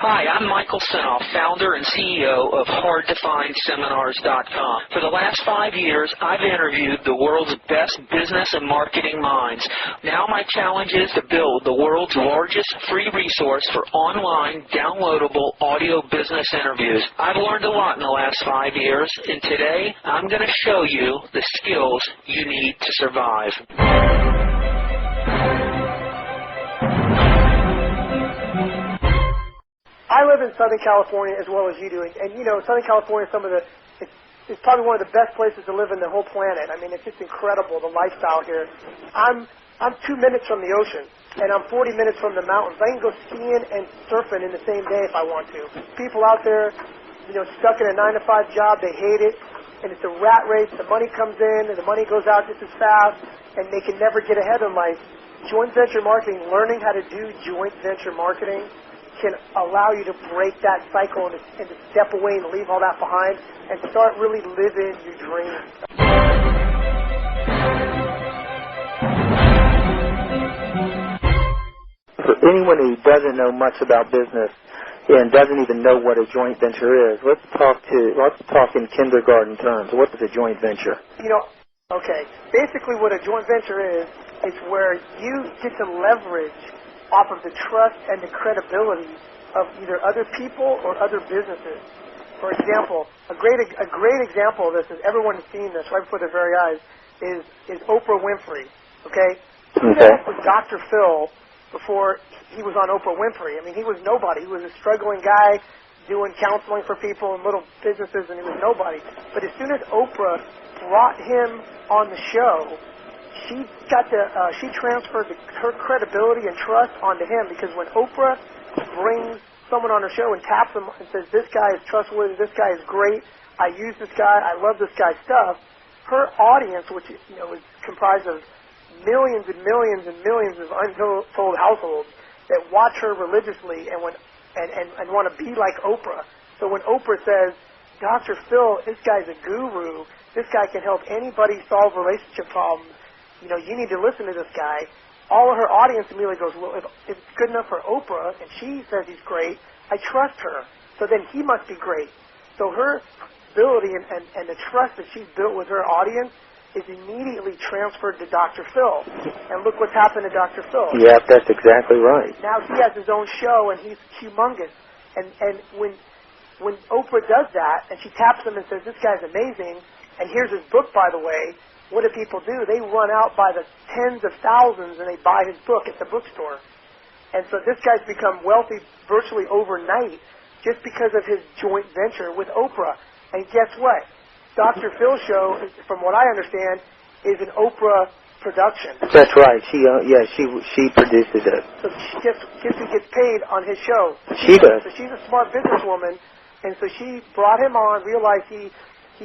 Hi, I'm Michael Senoff, founder and CEO of HardToFindSeminars.com. For the last 5 years, I've interviewed the world's best business and marketing minds. Now my challenge is to build the world's largest free resource for online, downloadable audio business interviews. I've learned a lot in the last 5 years, and today I'm going to show you the skills you need to survive. I live in Southern California as well as you do, and you know, Southern California is it's probably one of the best places to live in the whole planet. I mean, it's just incredible, the lifestyle here. I'm 2 minutes from the ocean, and I'm 40 minutes from the mountains. I can go skiing and surfing in the same day if I want to. People out there, you know, stuck in a 9-to-5 job, they hate it, and it's a rat race. The money comes in, and the money goes out just as fast, and they can never get ahead in life. Joint venture marketing, learning how to do joint venture marketing, can allow you to break that cycle and to step away and leave all that behind and start really living your dreams. For anyone who doesn't know much about business and doesn't even know what a joint venture is, let's talk in kindergarten terms. What is a joint venture? You know, okay, basically what a joint venture is where you get to leverage off of the trust and the credibility of either other people or other businesses. For example, a great example of this, is everyone has seen this right before their very eyes, is Oprah Winfrey. Okay? Who was Dr. Phil before he was on Oprah Winfrey? I mean, he was nobody. He was a struggling guy doing counseling for people in little businesses, and he was nobody. But as soon as Oprah brought him on the show, she transferred her credibility and trust onto him, because when Oprah brings someone on her show and taps them and says, this guy is trustworthy, this guy is great, I use this guy, I love this guy's stuff, her audience, which is comprised of millions and millions and millions of untold households that watch her religiously and want to be like Oprah. So when Oprah says, Dr. Phil, this guy's a guru, this guy can help anybody solve relationship problems, you need to listen to this guy. All of her audience immediately goes, well, if it's good enough for Oprah and she says he's great, I trust her. So then he must be great. So her ability and the trust that she's built with her audience is immediately transferred to Dr. Phil. And look what's happened to Dr. Phil. Yeah, that's exactly right. Now he has his own show, and he's humongous. And when Oprah does that, and she taps him and says, this guy's amazing, and here's his book, by the way, what do people do? They run out by the tens of thousands and they buy his book at the bookstore. And so this guy's become wealthy virtually overnight just because of his joint venture with Oprah. And guess what? Dr. Phil's show, from what I understand, is an Oprah production. That's right. She produces it. So guess who gets paid on his show? She does. So she's a smart businesswoman, and so she brought him on, realized he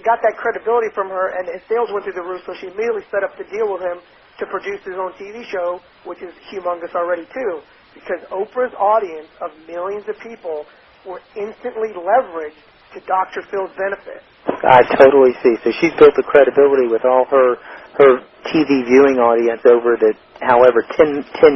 got that credibility from her, and his sales went through the roof, so she immediately set up the deal with him to produce his own TV show, which is humongous already, too, because Oprah's audience of millions of people were instantly leveraged to Dr. Phil's benefit. I totally see. So she's built the credibility with all her TV viewing audience over the, 10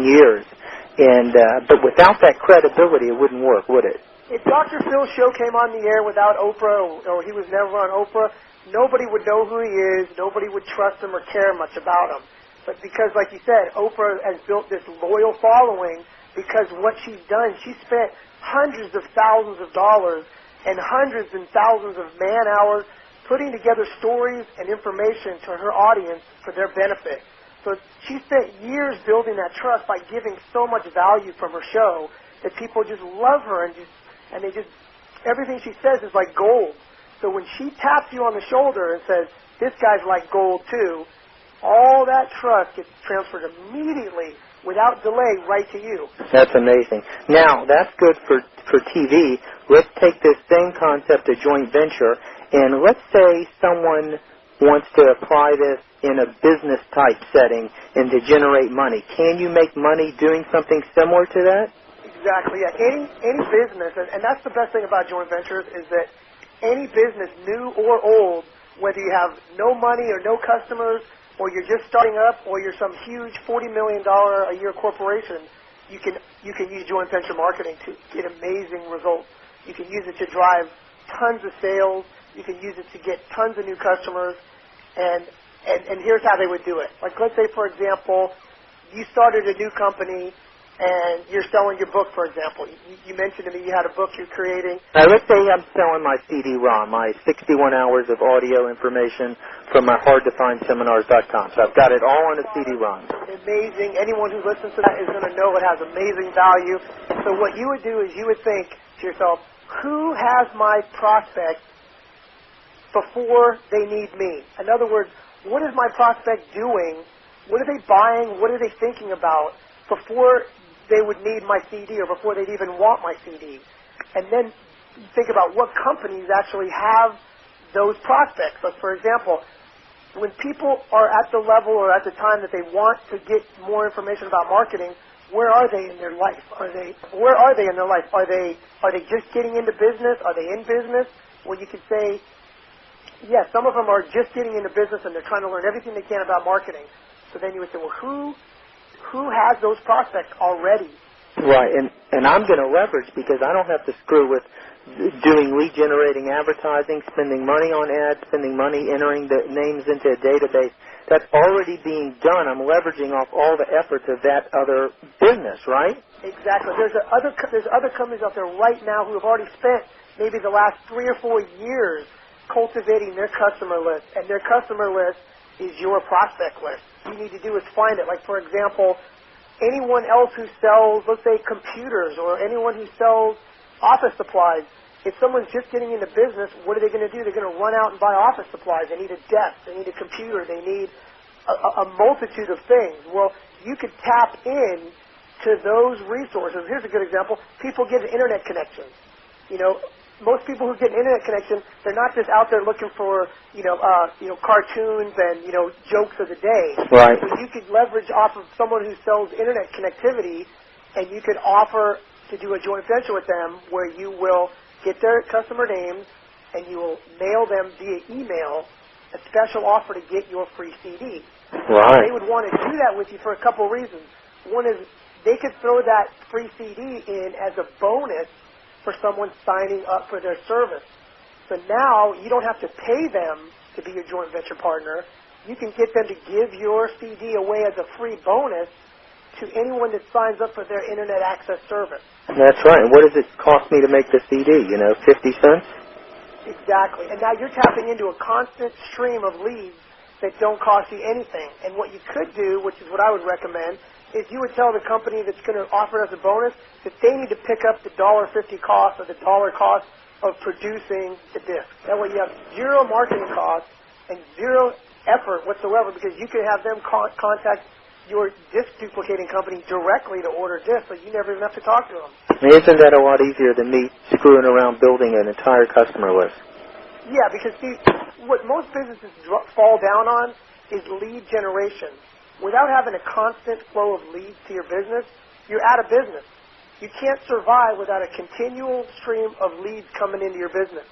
years, and but without that credibility, it wouldn't work, would it? If Dr. Phil's show came on the air without Oprah, or he was never on Oprah, nobody would know who he is, nobody would trust him or care much about him. But because, like you said, Oprah has built this loyal following, because what she's done, she spent hundreds of thousands of dollars and hundreds and thousands of man-hours putting together stories and information to her audience for their benefit. So she spent years building that trust by giving so much value from her show that people just love her, and they just, everything she says is like gold. So when she taps you on the shoulder and says, this guy's like gold too, all that trust gets transferred immediately, without delay, right to you. That's amazing. Now, that's good for TV. Let's take this same concept of joint venture, and let's say someone wants to apply this in a business-type setting and to generate money. Can you make money doing something similar to that? Exactly, yeah. Any business, and that's the best thing about joint ventures, is that any business, new or old, whether you have no money or no customers, or you're just starting up, or you're some huge $40 million a year corporation, you can use joint venture marketing to get amazing results. You can use it to drive tons of sales. You can use it to get tons of new customers. And here's how they would do it. Like, let's say, for example, you started a new company and you're selling your book, for example. You mentioned to me you had a book you're creating. Let's say I'm selling my CD-ROM, my 61 hours of audio information from my hardtofindseminars.com. So I've got it all on a CD-ROM. Amazing. Anyone who listens to that is going to know it has amazing value. So what you would do is you would think to yourself, who has my prospect before they need me? In other words, what is my prospect doing? What are they buying? What are they thinking about before they would need my CD or before they'd even want my CD? And then think about what companies actually have those prospects. Like, for example, when people are at the level or at the time that they want to get more information about marketing, where are they in their life? Where are they in their life? Are they just getting into business? Are they in business? Well, you could say, yes, some of them are just getting into business and they're trying to learn everything they can about marketing. So then you would say, well, who has those prospects already? Right, and I'm going to leverage because I don't have to screw with doing lead-generating advertising, spending money on ads, spending money entering the names into a database. That's already being done. I'm leveraging off all the efforts of that other business, right? Exactly. There's other companies out there right now who have already spent maybe the last 3 or 4 years cultivating their customer list, and their customer list is your prospect list. All you need to do is find it. Like, for example, anyone else who sells, let's say, computers, or anyone who sells office supplies, if someone's just getting into business, what are they going to do? They're going to run out and buy office supplies. They need a desk. They need a computer. They need a multitude of things. Well, you could tap in to those resources. Here's a good example. People get an internet connection. Most people who get an internet connection, they're not just out there looking for, cartoons and, jokes of the day. Right. But you could leverage off of someone who sells internet connectivity, and you could offer to do a joint venture with them where you will get their customer names and you will mail them via email a special offer to get your free CD. Right. They would want to do that with you for a couple of reasons. One is they could throw that free CD in as a bonus for someone signing up for their service. So now you don't have to pay them to be your joint venture partner. You can get them to give your CD away as a free bonus to anyone that signs up for their internet access service. That's right. And what does it cost me to make the CD? 50 cents? Exactly. And now you're tapping into a constant stream of leads that don't cost you anything. And what you could do, which is what I would recommend, is you would tell the company that's going to offer us a bonus that they need to pick up the $1.50 cost or the $1 cost of producing the disc. That way you have zero marketing costs and zero effort whatsoever, because you can have them contact your disc duplicating company directly to order discs, so you never even have to talk to them. Isn't that a lot easier than me screwing around building an entire customer list? Yeah, because see, what most businesses fall down on is lead generation. Without having a constant flow of leads to your business, you're out of business. You can't survive without a continual stream of leads coming into your business.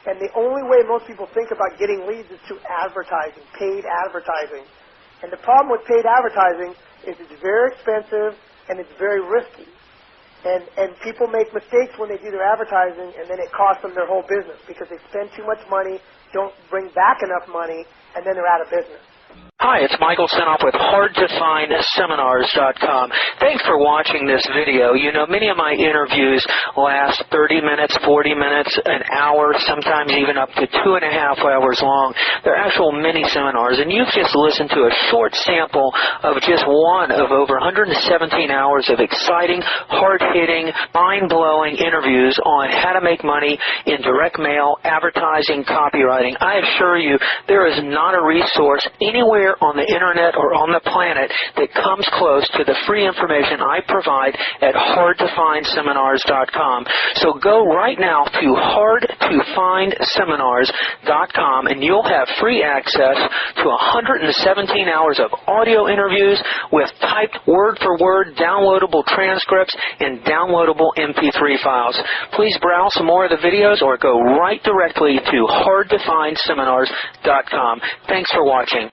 And the only way most people think about getting leads is through advertising, paid advertising. And the problem with paid advertising is it's very expensive and it's very risky. And people make mistakes when they do their advertising, and then it costs them their whole business because they spend too much money, don't bring back enough money, and then they're out of business. Hi, it's Michael Senoff with hardtofindseminars.com. Thanks for watching this video. Many of my interviews last 30 minutes, 40 minutes, an hour, sometimes even up to 2.5 hours long. They're actual mini seminars, and you've just listened to a short sample of just one of over 117 hours of exciting, hard-hitting, mind-blowing interviews on how to make money in direct mail, advertising, copywriting. I assure you, there is not a resource anywhere on the internet or on the planet that comes close to the free information I provide at hardtofindseminars.com. So go right now to hardtofindseminars.com and you'll have free access to 117 hours of audio interviews with typed word-for-word downloadable transcripts and downloadable MP3 files. Please browse some more of the videos or go right directly to hardtofindseminars.com. Thanks for watching.